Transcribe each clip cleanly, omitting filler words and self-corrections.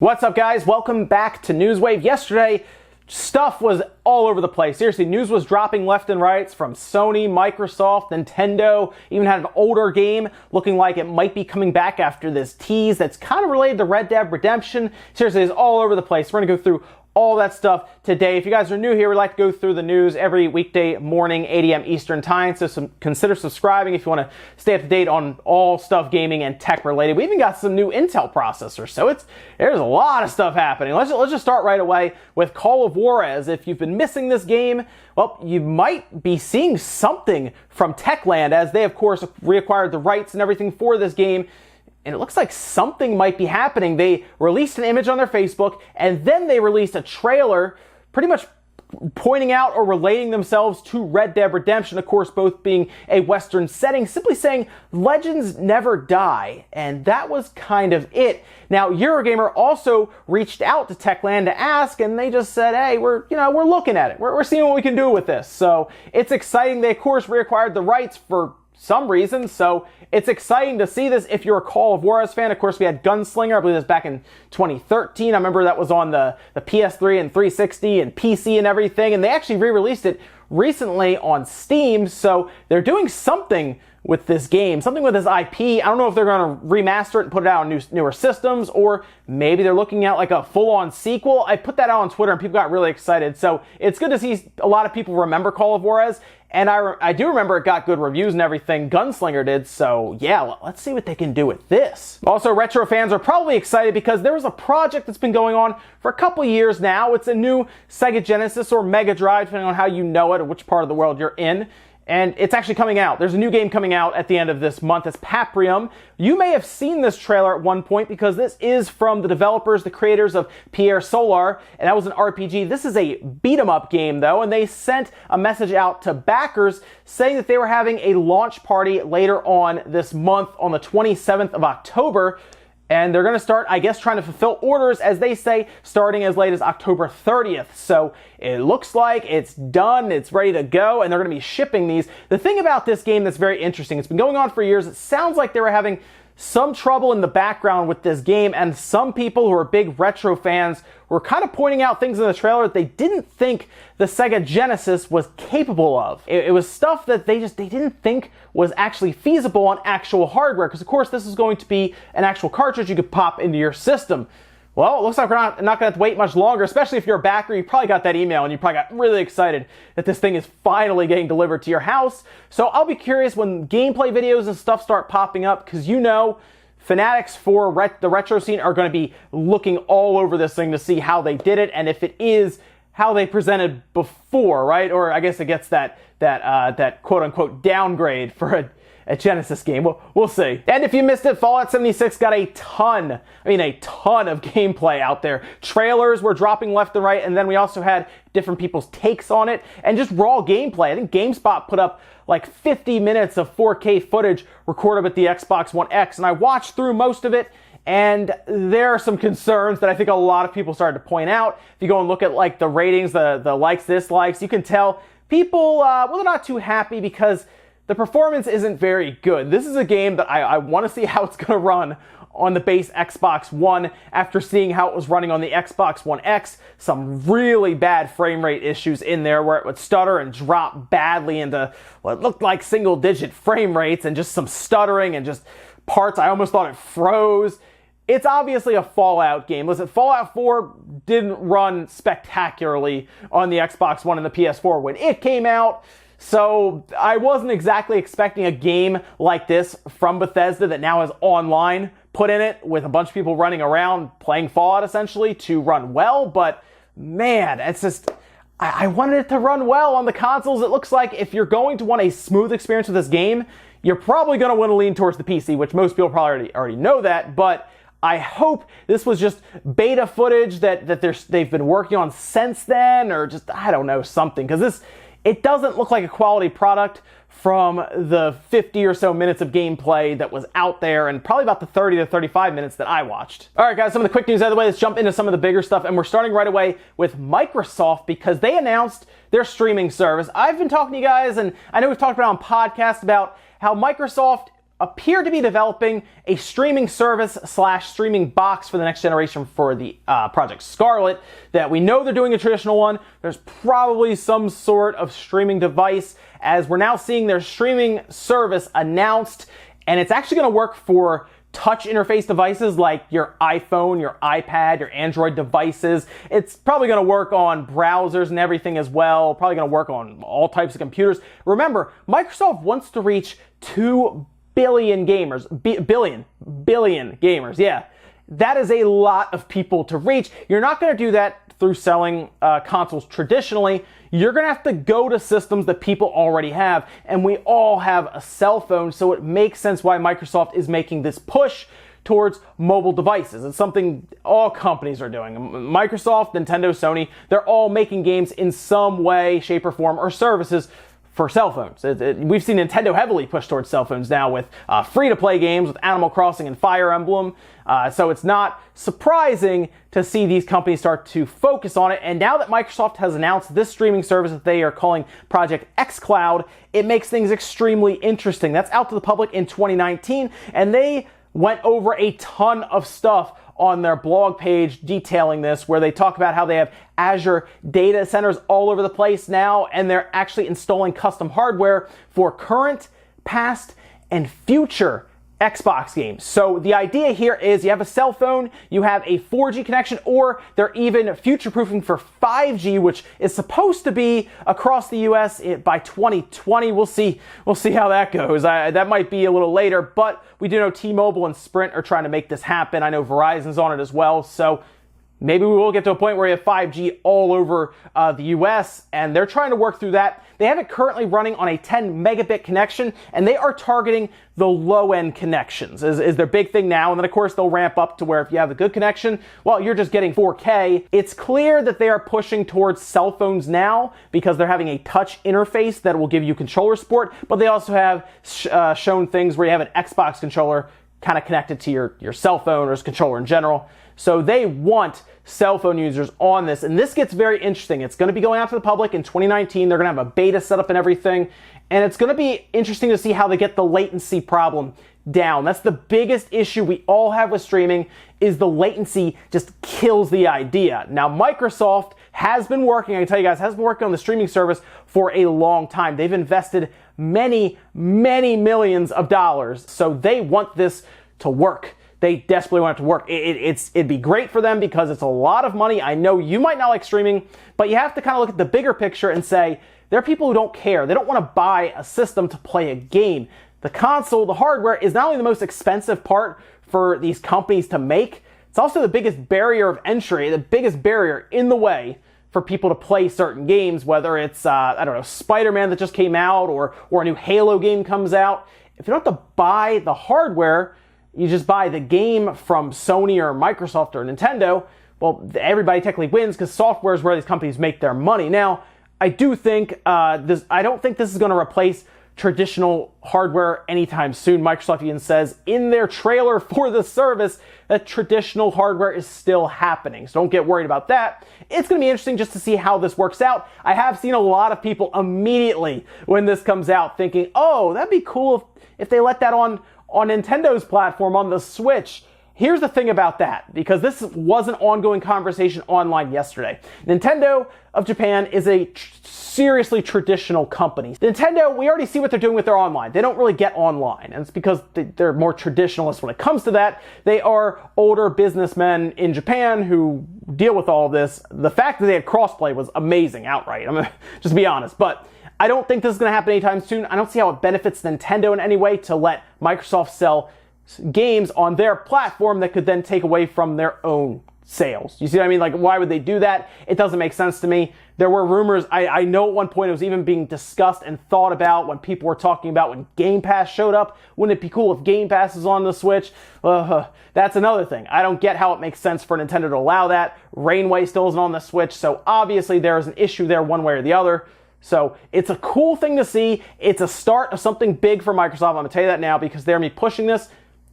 What's up, guys? Welcome back to Newswave. Yesterday, stuff was all over the place. Seriously, news was dropping left and right from Sony, Microsoft, Nintendo. Even had an older game looking like it might be coming back after this tease that's kind of related to Red Dead Redemption. Seriously, it's all over the place. We're going to go through all that stuff today. If you guys are new here, we like to go through the news every weekday morning, 8 a.m. Eastern time. So consider subscribing if you want to stay up to date on all stuff gaming and tech related. We even got some new Intel processors, so there's a lot of stuff happening. Let's just start right away with Call of Juarez. If you've been missing this game, well, you might be seeing something from Techland, as they, of course, reacquired the rights and everything for this game. And it looks like something might be happening. They released an image on their Facebook, and then they released a trailer pretty much pointing out or relating themselves to Red Dead Redemption, of course, both being a Western setting, simply saying legends never die. And that was kind of it. Now, Eurogamer also reached out to Techland to ask, and they just said, hey, we're looking at it. We're seeing what we can do with this. So it's exciting. They, of course, reacquired the rights for some reason, so it's exciting to see this if you're a Call of Juarez fan. Of course, we had Gunslinger, I believe that's back in 2013. I remember that was on the PS3 and 360 and PC and everything, and they actually re-released it recently on Steam, so they're doing something with this game, something with this IP. I don't know if they're going to remaster it and put it out on newer systems, or maybe they're looking at like a full-on sequel. I put that out on Twitter and people got really excited, so it's good to see a lot of people remember Call of Juarez. And I do remember it got good reviews and everything. Gunslinger did, so yeah, let's see what they can do with this. Also, retro fans are probably excited because there was a project that's been going on for a couple years now. It's a new Sega Genesis or Mega Drive, depending on how you know it or which part of the world you're in. And it's actually coming out. There's a new game coming out at the end of this month. It's Paprium. You may have seen this trailer at one point because this is from the developers, the creators of Pierre Solar, and that was an RPG. This is a beat-em-up game, though, and they sent a message out to backers saying that they were having a launch party later on this month on the 27th of October. And they're going to start, I guess, trying to fulfill orders, as they say, starting as late as October 30th. So it looks like it's done, it's ready to go, and they're going to be shipping these. The thing about this game that's very interesting, it's been going on for years. It sounds like they were having some trouble in the background with this game, and some people who are big retro fans were kind of pointing out things in the trailer that they didn't think the Sega Genesis was capable of. It was stuff that they didn't think was actually feasible on actual hardware, because of course this is going to be an actual cartridge you could pop into your system. Well, it looks like we're not going to have to wait much longer, especially if you're a backer. You probably got that email and you probably got really excited that this thing is finally getting delivered to your house. So I'll be curious when gameplay videos and stuff start popping up, because fanatics for the retro scene are going to be looking all over this thing to see how they did it, and if it is how they presented before, right? Or I guess it gets that quote-unquote downgrade for a Genesis game. We'll see. And if you missed it, Fallout 76 got a ton of gameplay out there. Trailers were dropping left and right, and then we also had different people's takes on it, and just raw gameplay. I think GameSpot put up like 50 minutes of 4K footage recorded with the Xbox One X, and I watched through most of it, and there are some concerns that I think a lot of people started to point out. If you go and look at like the ratings, the likes, dislikes, you can tell people, they're not too happy because the performance isn't very good. This is a game that I want to see how it's going to run on the base Xbox One after seeing how it was running on the Xbox One X. Some really bad frame rate issues in there where it would stutter and drop badly into what looked like single-digit frame rates, and just some stuttering and just parts. I almost thought it froze. It's obviously a Fallout game. Listen, Fallout 4 didn't run spectacularly on the Xbox One and the PS4 when it came out. So I wasn't exactly expecting a game like this from Bethesda that now has online put in it with a bunch of people running around playing Fallout essentially to run well. But man, it's just, I wanted it to run well on the consoles. It looks like if you're going to want a smooth experience with this game, you're probably going to want to lean towards the PC, which most people probably already know that. But I hope this was just beta footage that they've been working on since then, or just, I don't know, something. Because it doesn't look like a quality product from the 50 or so minutes of gameplay that was out there, and probably about the 30 to 35 minutes that I watched. All right, guys, some of the quick news out of the way. Let's jump into some of the bigger stuff, and we're starting right away with Microsoft because they announced their streaming service. I've been talking to you guys, and I know we've talked about it on podcasts about how Microsoft appear to be developing a streaming service / streaming box for the next generation for the Project Scarlet. That we know they're doing a traditional one. There's probably some sort of streaming device, as we're now seeing their streaming service announced, and it's actually going to work for touch interface devices like your iPhone, your iPad, your Android devices. It's probably going to work on browsers and everything as well. Probably going to work on all types of computers. Remember, Microsoft wants to reach 2 billion gamers. Billion gamers, yeah. That is a lot of people to reach. You're not going to do that through selling consoles traditionally. You're going to have to go to systems that people already have, and we all have a cell phone, so it makes sense why Microsoft is making this push towards mobile devices. It's something all companies are doing. Microsoft, Nintendo, Sony, they're all making games in some way, shape, or form, or services for cell phones. We've seen Nintendo heavily push towards cell phones now with free-to-play games with Animal Crossing and Fire Emblem. So it's not surprising to see these companies start to focus on it. And now that Microsoft has announced this streaming service that they are calling Project xCloud, it makes things extremely interesting. That's out to the public in 2019, and they went over a ton of stuff on their blog page detailing this, where they talk about how they have Azure data centers all over the place now, and they're actually installing custom hardware for current, past, and future Xbox games. So the idea here is you have a cell phone, you have a 4G connection, or they're even future-proofing for 5G, which is supposed to be across the US by 2020. We'll see how that goes. That might be a little later, but we do know T-Mobile and Sprint are trying to make this happen. I know Verizon's on it as well, so maybe we will get to a point where you have 5G all over the US, and they're trying to work through that. They have it currently running on a 10 megabit connection, and they are targeting the low-end connections is their big thing now. And then, of course, they'll ramp up to where if you have a good connection, well, you're just getting 4K. It's clear that they are pushing towards cell phones now because they're having a touch interface that will give you controller support, but they also have shown things where you have an Xbox controller kind of connected to your cell phone or its controller in general. So they want cell phone users on this, and this gets very interesting. It's going to be going out to the public in 2019. They're going to have a beta set up and everything, and it's going to be interesting to see how they get the latency problem down. That's the biggest issue we all have with streaming, is the latency just kills the idea. Now, Microsoft has been working, I can tell you guys, has been working on the streaming service for a long time. They've invested many, many millions of dollars, so they want this to work. They desperately want it to work. It'd be great for them because it's a lot of money. I know you might not like streaming, but you have to kind of look at the bigger picture and say, there are people who don't care. They don't want to buy a system to play a game. The console, the hardware, is not only the most expensive part for these companies to make, it's also the biggest barrier of entry, the biggest barrier in the way for people to play certain games, whether it's, I don't know, Spider-Man that just came out or a new Halo game comes out. If you don't have to buy the hardware, you just buy the game from Sony or Microsoft or Nintendo, well, everybody technically wins because software is where these companies make their money. Now, I do think I don't think this is going to replace traditional hardware anytime soon. Microsoft even says in their trailer for the service that traditional hardware is still happening. So don't get worried about that. It's going to be interesting just to see how this works out. I have seen a lot of people immediately when this comes out thinking, oh, that'd be cool if they let that on Nintendo's platform, on the Switch. Here's the thing about that, because this was an ongoing conversation online yesterday. Nintendo of Japan is a seriously traditional company. Nintendo, we already see what they're doing with their online. They don't really get online, and it's because they're more traditionalists when it comes to that. They are older businessmen in Japan who deal with all of this. The fact that they had crossplay was amazing outright. I'm gonna just be honest, but I don't think this is going to happen anytime soon. I don't see how it benefits Nintendo in any way to let Microsoft sell games on their platform that could then take away from their own sales. You see what I mean? Like, why would they do that? It doesn't make sense to me. There were rumors, I know at one point it was even being discussed and thought about when people were talking about when Game Pass showed up. Wouldn't it be cool if Game Pass is on the Switch? That's another thing. I don't get how it makes sense for Nintendo to allow that. Rainway still isn't on the Switch, so obviously there is an issue there one way or the other. So it's a cool thing to see. It's a start of something big for Microsoft. I'm going to tell you that now because they're me pushing this.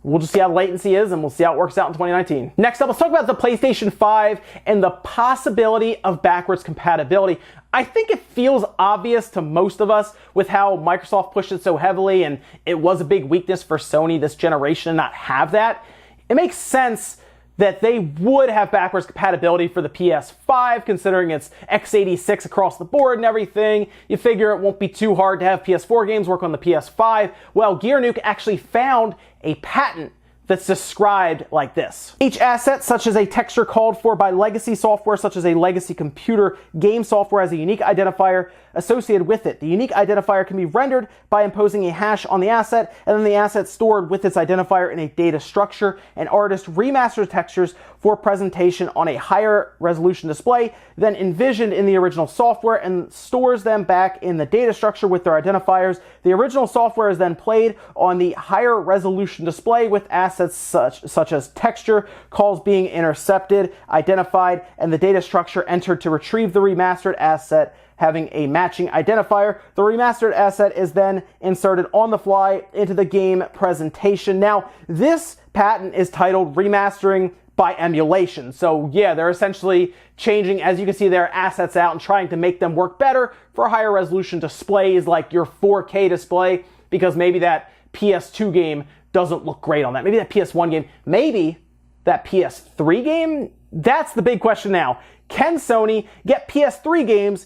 we'll just see how the latency is, and we'll see how it works out in 2019. Next up, let's talk about the PlayStation 5 and the possibility of backwards compatibility. I think it feels obvious to most of us with how Microsoft pushed it so heavily, and it was a big weakness for Sony this generation to not have that. It makes sense that they would have backwards compatibility for the PS5, considering it's x86 across the board and everything. You figure it won't be too hard to have PS4 games work on the PS5. Well, Gear Nuke actually found a patent that's described like this. Each asset, such as a texture called for by legacy software, such as a legacy computer game software, has a unique identifier associated with it. The unique identifier can be rendered by imposing a hash on the asset, and then the asset stored with its identifier in a data structure. An artist remasters textures for presentation on a higher resolution display, then envisioned in the original software, and stores them back in the data structure with their identifiers. The original software is then played on the higher resolution display with assets such as texture calls being intercepted, identified, and the data structure entered to retrieve the remastered asset having a matching identifier. The remastered asset is then inserted on the fly into the game presentation. Now, this patent is titled Remastering by Emulation. So yeah, they're essentially changing, as you can see, their assets out and trying to make them work better for higher resolution displays like your 4K display, because maybe that PS2 game doesn't look great on that. Maybe that PS1 game, maybe that PS3 game? That's the big question now. Can Sony get PS3 games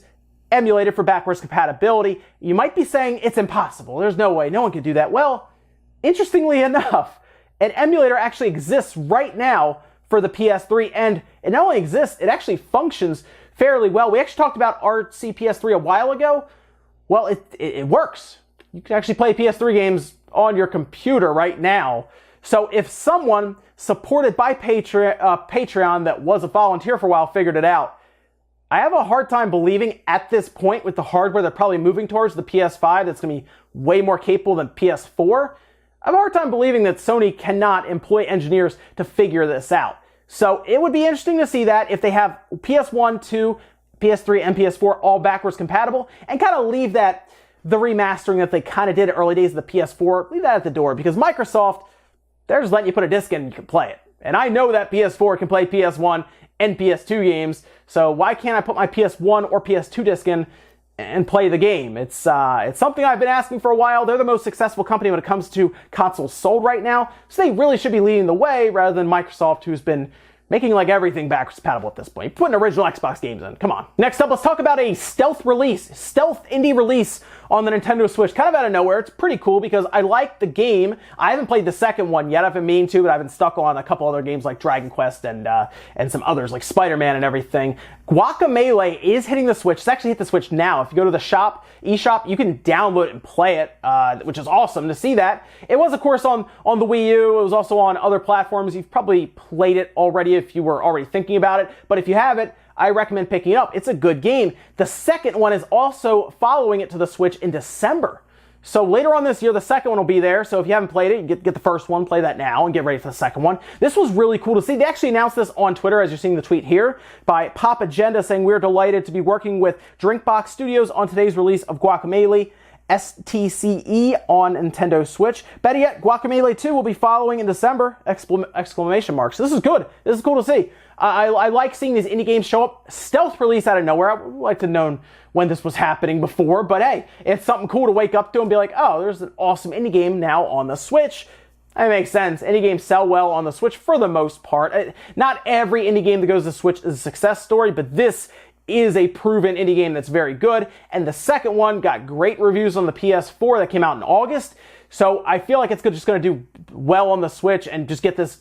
emulated for backwards compatibility? You might be saying it's impossible. There's no way. No one can do that. Well, interestingly enough, an emulator actually exists right now for the PS3, and it not only exists, it actually functions fairly well. We actually talked about RCPS3 a while ago. Well, it works. You can actually play PS3 games on your computer right now. So if someone supported by Patreon that was a volunteer for a while figured it out, I have a hard time believing at this point with the hardware they're probably moving towards, the PS5 that's going to be way more capable than PS4, I have a hard time believing that Sony cannot employ engineers to figure this out. So it would be interesting to see that if they have PS1, 2, PS3, and PS4 all backwards compatible, and kind of leave that, the remastering that they kind of did early days of the PS4, leave that at the door, because Microsoft, they're just letting you put a disc in and you can play it. And I know that PS4 can play PS1 and PS2 games, so why can't I put my PS1 or PS2 disc in and play the game? It's something I've been asking for a while. They're the most successful company when it comes to consoles sold right now, so they really should be leading the way rather than Microsoft, who's been making like everything backwards compatible at this point. Putting original Xbox games in. Come on. Next up, let's talk about a stealth indie release on the Nintendo Switch. Kind of out of nowhere. It's pretty cool because I like the game. I haven't played the second one yet. I've been meaning to, but I've been stuck on a couple other games like Dragon Quest and some others like Spider-Man and everything. Guacamelee is hitting the Switch. It's actually hit the Switch now. If you go to the shop, eShop, you can download it and play it, which is awesome to see that. It was, of course, on the Wii U. It was also on other platforms. You've probably played it already if you were already thinking about it. But if you haven't, I recommend picking it up. It's a good game. The second one is also following it to the Switch in December. So later on this year, the second one will be there. So if you haven't played it, get the first one, play that now, and get ready for the second one. This was really cool to see. They actually announced this on Twitter, as you're seeing the tweet here, by Pop Agenda, saying, "We're delighted to be working with Drinkbox Studios on today's release of Guacamelee STCE on Nintendo Switch. Better yet, Guacamelee 2 will be following in December!" Exclamation marks. This is good. This is cool to see. I like seeing these indie games show up stealth release out of nowhere. I would like to have known when this was happening before, but hey, it's something cool to wake up to and be like, oh, there's an awesome indie game now on the Switch. That makes sense. Indie games sell well on the Switch for the most part. Not every indie game that goes to the Switch is a success story, but this is a proven indie game that's very good. And the second one got great reviews on the PS4 that came out in August. So I feel like it's just going to do well on the Switch and just get this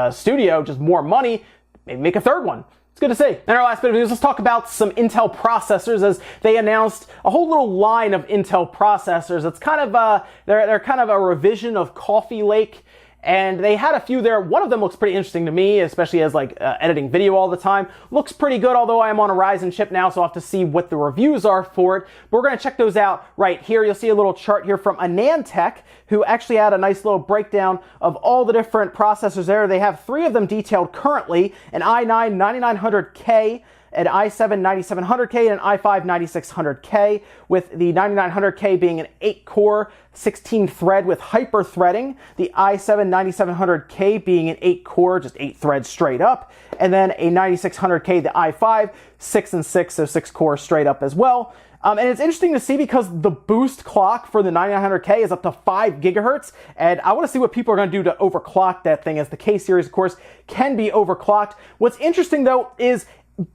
studio just more money. Maybe make a third one. It's good to see. In our last bit of news, let's talk about some Intel processors, as they announced a whole little line of Intel processors. It's kind of they're kind of a revision of Coffee Lake, and they had a few there. One of them looks pretty interesting to me, especially as editing video all the time. Looks pretty good, although I am on a Ryzen chip now, so I'll have to see what the reviews are for it. But we're going to check those out right here. You'll see a little chart here from AnandTech, who actually had a nice little breakdown of all the different processors there. They have 3 of them detailed currently: an i9 9900K, an i7 9700K and an i5 9600K, with the 9900K being an 8-core 16-thread with hyper-threading, the i7 9700K being an 8-core, just 8 threads straight up, and then a 9600K, the i5, 6 and 6, so 6 cores straight up as well. And it's interesting to see because the boost clock for the 9900K is up to 5 gigahertz, and I want to see what people are going to do to overclock that thing, as the K series, of course, can be overclocked. What's interesting, though, is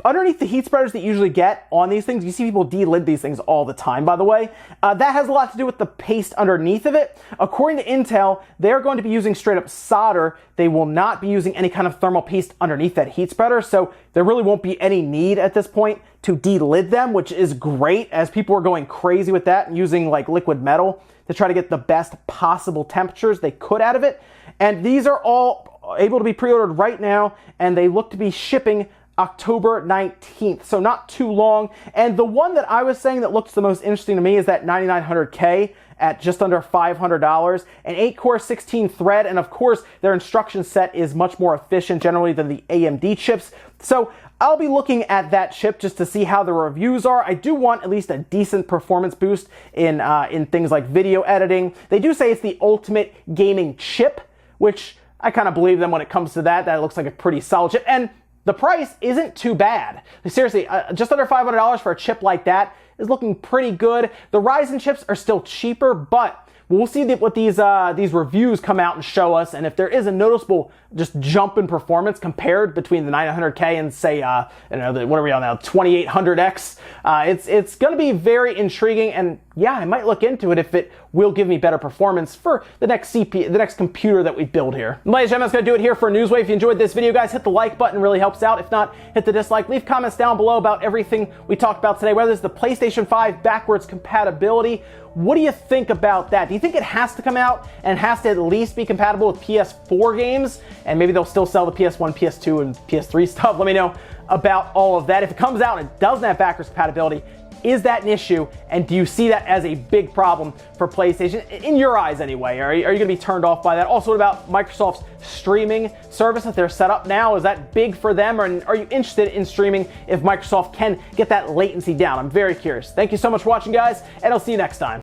underneath the heat spreaders that you usually get on these things, you see people delid these things all the time, by the way. That has a lot to do with the paste underneath of it. According to Intel, they're going to be using straight up solder. They will not be using any kind of thermal paste underneath that heat spreader, so there really won't be any need at this point to delid them, which is great, as people are going crazy with that and using like liquid metal to try to get the best possible temperatures they could out of it. And these are all able to be pre-ordered right now, and they look to be shipping October 19th, so not too long. And the one that I was saying that looks the most interesting to me is that 9900K at just under $500, an 8-core 16-thread, and of course their instruction set is much more efficient generally than the AMD chips. So I'll be looking at that chip just to see how the reviews are. I do want at least a decent performance boost in things like video editing. They do say it's the ultimate gaming chip, which I kind of believe them when it comes to that. That looks like a pretty solid chip, and the price isn't too bad. Seriously, just under $500 for a chip like that is looking pretty good. The Ryzen chips are still cheaper, but we'll see what these reviews come out and show us, and if there is a noticeable just jump in performance compared between the 900K and say, what are we on now, 2800X, it's going to be very intriguing, and yeah, I might look into it if it will give me better performance for the next computer that we build here. Ladies and gentlemen, that's going to do it here for Newswave. If you enjoyed this video, guys, hit the like button, really helps out. If not, hit the dislike. Leave comments down below about everything we talked about today, whether it's the PlayStation 5 backwards compatibility. What do you think about that? Do you think it has to come out and has to at least be compatible with PS4 games? And maybe they'll still sell the PS1, PS2, and PS3 stuff. Let me know about all of that. If it comes out and it doesn't have backwards compatibility, is that an issue? And do you see that as a big problem for PlayStation? In your eyes, anyway. Are you going to be turned off by that? Also, what about Microsoft's streaming service that they're set up now? Is that big for them? Or are you interested in streaming if Microsoft can get that latency down? I'm very curious. Thank you so much for watching, guys, and I'll see you next time.